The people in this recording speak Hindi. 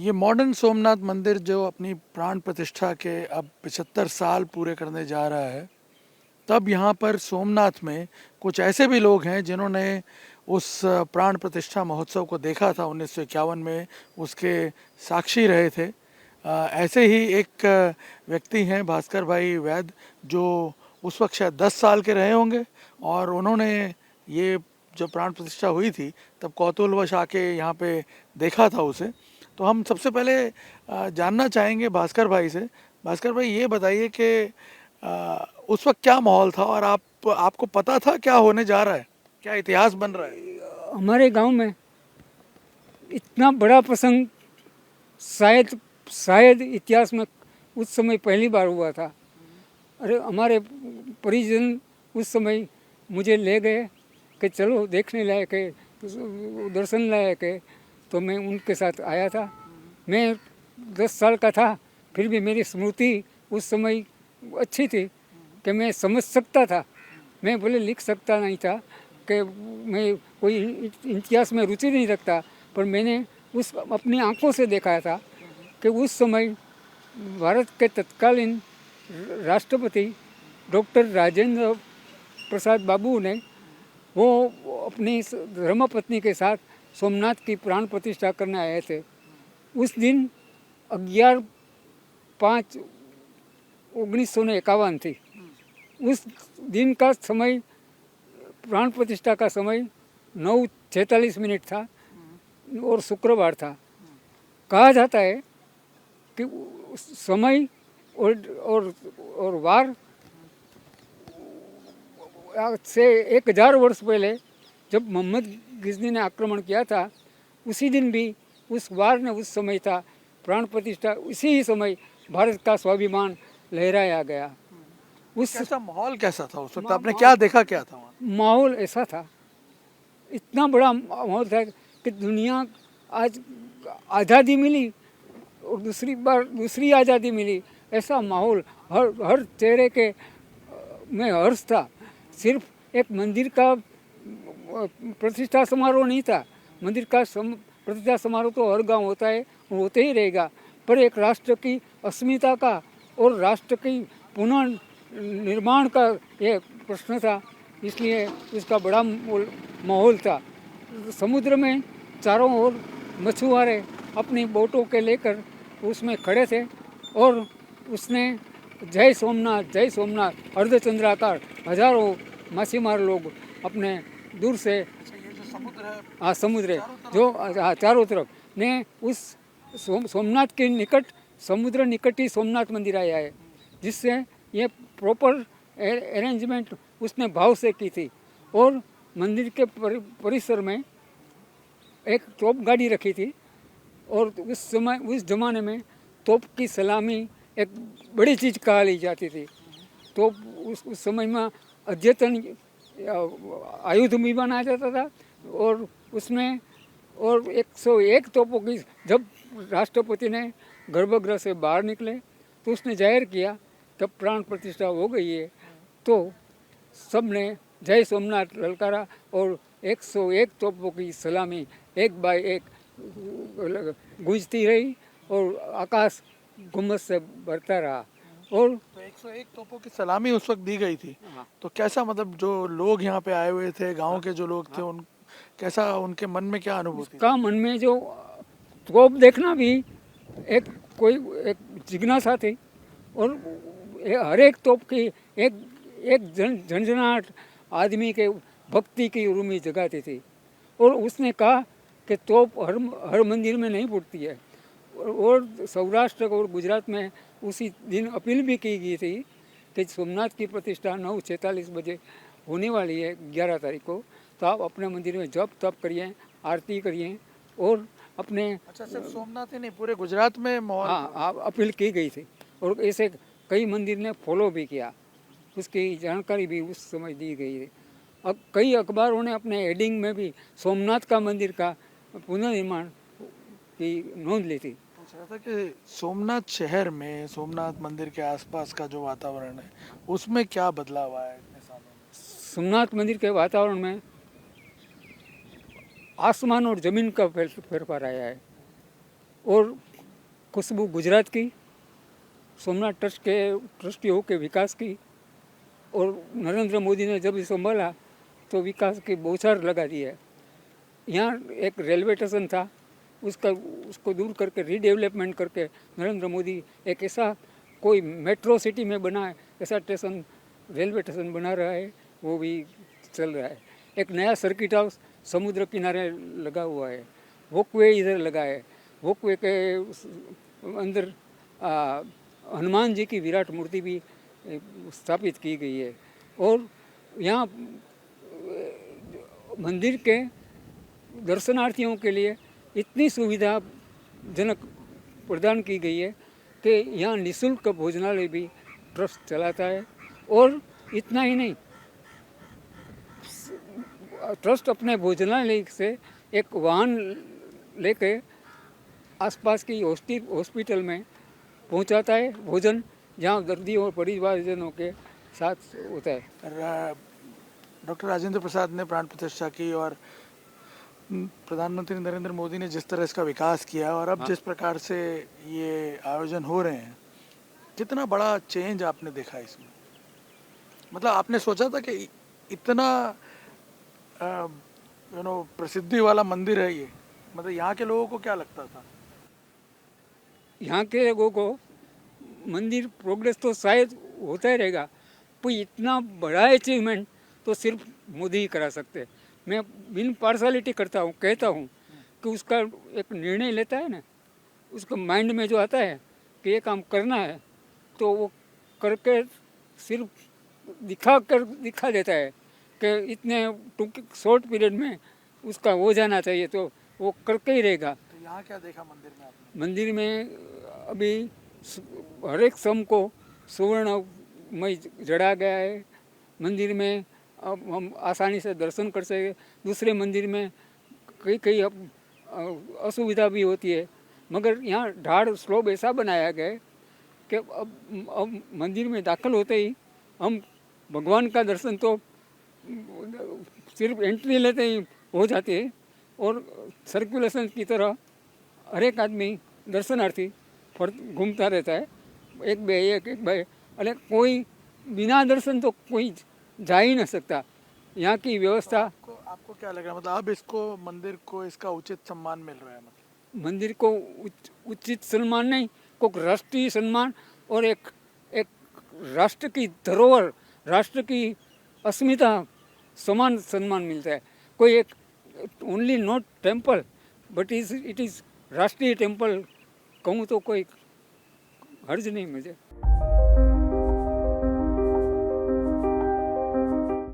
ये मॉडर्न सोमनाथ मंदिर जो अपनी प्राण प्रतिष्ठा के अब 75 साल पूरे करने जा रहा है, तब यहाँ पर सोमनाथ में कुछ ऐसे भी लोग हैं जिन्होंने उस प्राण प्रतिष्ठा महोत्सव को देखा था 1951 में, उसके साक्षी रहे थे। ऐसे ही एक व्यक्ति हैं भास्कर भाई वैद, जो उस वक्त शायद 10 साल के रहे होंगे, और उन्होंने ये जब प्राण प्रतिष्ठा हुई थी तब कौतूहलवश आके यहाँ पे देखा था उसे। तो हम सबसे पहले जानना चाहेंगे भास्कर भाई से। भास्कर भाई, ये बताइए कि उस वक्त क्या माहौल था, और आपको पता था क्या होने जा रहा है, क्या इतिहास बन रहा है? हमारे गांव में इतना बड़ा प्रसंग शायद शायद इतिहास में उस समय पहली बार हुआ था। अरे हमारे परिजन उस समय मुझे ले गए कि चलो देखने लायक है, दर्शन लायक है, तो मैं उनके साथ आया था। मैं 10 साल का था, फिर भी मेरी स्मृति उस समय अच्छी थी कि मैं समझ सकता था। मैं बोले लिख सकता नहीं था कि मैं कोई इतिहास में रुचि नहीं रखता, पर मैंने उस अपनी आंखों से देखा था कि उस समय भारत के तत्कालीन राष्ट्रपति डॉक्टर राजेंद्र प्रसाद बाबू ने वो अपनी धर्मपत्नी के साथ सोमनाथ की प्राण प्रतिष्ठा करने आए थे। उस दिन 11/5/1951 थी। उस दिन का समय, प्राण प्रतिष्ठा का समय 9:46 था और शुक्रवार था। कहा जाता है कि समय और वार से 1000 वर्ष पहले जब मोहम्मद गिजनी ने आक्रमण किया था, उसी दिन भी उस वार ने उस समय था प्राण प्रतिष्ठा, उसी ही समय भारत का स्वाभिमान लहराया गया। उस कैसा माहौल कैसा था उस वक्त, आपने क्या देखा, क्या था वहाँ? माहौल ऐसा था, इतना बड़ा माहौल था कि दुनिया आज आज़ादी मिली और दूसरी आज़ादी मिली, ऐसा माहौल हर चेहरे के में हर्ष था। सिर्फ एक मंदिर का प्रतिष्ठा समारोह नहीं था। मंदिर का प्रतिष्ठा समारोह तो हर गांव होता है, होते ही रहेगा, पर एक राष्ट्र की अस्मिता का और राष्ट्र की पुनः निर्माण का ये प्रश्न था, इसलिए उसका बड़ा माहौल था। समुद्र में चारों ओर मछुआरे अपनी बोटों के लेकर उसमें खड़े थे और उसने जय सोमनाथ अर्धचंद्राकार हजारों मछुआरे लोग अपने दूर से, ये जो समुद्र है, हाँ समुद्र है जो, हाँ चारों तरफ ने उस सोमनाथ के निकट, समुद्र निकट ही सोमनाथ मंदिर आया है, जिससे ये प्रॉपर अरेंजमेंट उसने भाव से की थी। और मंदिर के परिसर में एक तोप गाड़ी रखी थी, और उस ज़माने में तोप की सलामी एक बड़ी चीज़ कहा ली जाती थी। तो उस समय में अद्यतन आयुध भी बनाया जाता था, और उसमें और 101 तोपों की, जब राष्ट्रपति ने गर्भगृह से बाहर निकले तो उसने जाहिर किया तब प्राण प्रतिष्ठा हो गई है, तो सब ने जय सोमनाथ ललकारा और 101 तोपों की सलामी एक बाय एक गूंजती रही और आकाश गुम्बद से भरता रहा। और तो 101 तोपों की सलामी उस वक्त दी गई थी। तो कैसा, मतलब जो लोग यहाँ पे आए हुए थे, गांव के जो लोग थे, उन कैसा, उनके मन में क्या अनुभूति? का मन में जो तोप देखना भी एक जिज्ञासा थी, और हर एक तोप की एक झंझनाहट आदमी के भक्ति की उर्मी जगाती थी। और उसने कहा कि तोप हर मंदिर में नहीं फूटती है, और सौराष्ट्र और गुजरात में उसी दिन अपील भी की गई थी कि सोमनाथ की प्रतिष्ठा 9:46 बजे होने वाली है 11 तारीख को, तो आप अपने मंदिर में जप तप करिए, आरती करिए और अपने। अच्छा, सिर्फ सोमनाथ ही नहीं, पूरे गुजरात में माहौल? हाँ, अपील की गई थी, और ऐसे कई मंदिर ने फॉलो भी किया, उसकी जानकारी भी उस समय दी गई है। अब कई अखबारों ने अपने हेडिंग में भी सोमनाथ का मंदिर का पुनर्निर्माण की नोंद ली थी। पूछ रहा था कि सोमनाथ शहर में, सोमनाथ मंदिर के आसपास का जो वातावरण है, उसमें क्या बदलाव आया इतने सालों में? सोमनाथ मंदिर के वातावरण में आसमान और ज़मीन का फेरफार आया है, और खुशबू गुजरात की, सोमनाथ ट्रस्ट के ट्रस्टियों के विकास की, और नरेंद्र मोदी ने जब ये संभाला तो विकास की बौछार लगा दी है। यहाँ एक रेलवे स्टेशन था, उसको दूर करके रीडेवलपमेंट करके नरेंद्र मोदी एक ऐसा कोई मेट्रो सिटी में बना है, ऐसा स्टेशन रेलवे स्टेशन बना रहा है, वो भी चल रहा है। एक नया सर्किट हाउस समुद्र किनारे लगा हुआ है, वॉकवे इधर लगा है, वॉकवे के अंदर हनुमान जी की विराट मूर्ति भी स्थापित की गई है। और यहाँ मंदिर के दर्शनार्थियों के लिए इतनी सुविधाजनक प्रदान की गई है कि यहाँ निःशुल्क भोजनालय भी ट्रस्ट चलाता है। और इतना ही नहीं, ट्रस्ट अपने भोजनालय से एक वाहन लेके आसपास की हॉस्पिटल में पहुंचाता है भोजन, जहां दर्दियों और परिवारजनों के साथ होता है। डॉक्टर राजेंद्र प्रसाद ने प्राण प्रतिष्ठा की और प्रधानमंत्री नरेंद्र मोदी ने जिस तरह इसका विकास किया और अब जिस प्रकार से ये आयोजन हो रहे हैं, कितना बड़ा चेंज आपने देखा इसमें? मतलब आपने सोचा था कि इतना प्रसिद्धि वाला मंदिर है ये? मतलब यहाँ के लोगों को क्या लगता था? यहाँ के लोगों को मंदिर प्रोग्रेस तो शायद होता ही रहेगा, पर इतना बड़ा अचीवमेंट तो सिर्फ मोदी ही करा सकते। मैं बिन पार्शलिटी करता हूँ, कहता हूँ कि उसका एक निर्णय लेता है ना, उसका माइंड में जो आता है कि ये काम करना है, तो वो करके सिर्फ दिखा देता है कि इतने शॉर्ट पीरियड में उसका हो जाना चाहिए, तो वो करके ही रहेगा। तो यहाँ क्या देखा मंदिर में आपने? मंदिर में अभी हर एक सम को सुवर्णमय जड़ा गया है। मंदिर में अब हम आसानी से दर्शन कर सके। दूसरे मंदिर में कई असुविधा भी होती है, मगर यहाँ ढाड़ स्लोब ऐसा बनाया गया है कि अब मंदिर में दाखिल होते ही हम भगवान का दर्शन तो सिर्फ एंट्री लेते ही हो जाती है, और सर्कुलेशन की तरह हर एक आदमी दर्शनार्थी घूमता रहता है, एक बाय। अरे कोई बिना दर्शन तो कोई जा ही नहीं सकता। यहाँ की व्यवस्था। आपको क्या लग रहा है, मतलब अब इसको मंदिर को इसका उचित सम्मान मिल रहा है? मतलब मंदिर को उचित सम्मान नहीं, को राष्ट्रीय सम्मान और एक राष्ट्र की धरोहर, राष्ट्र की अस्मिता समान सम्मान मिलता है। कोई एक only not temple but it is राष्ट्रीय टेम्पल कहूँ तो कोई हर्ज नहीं मुझे।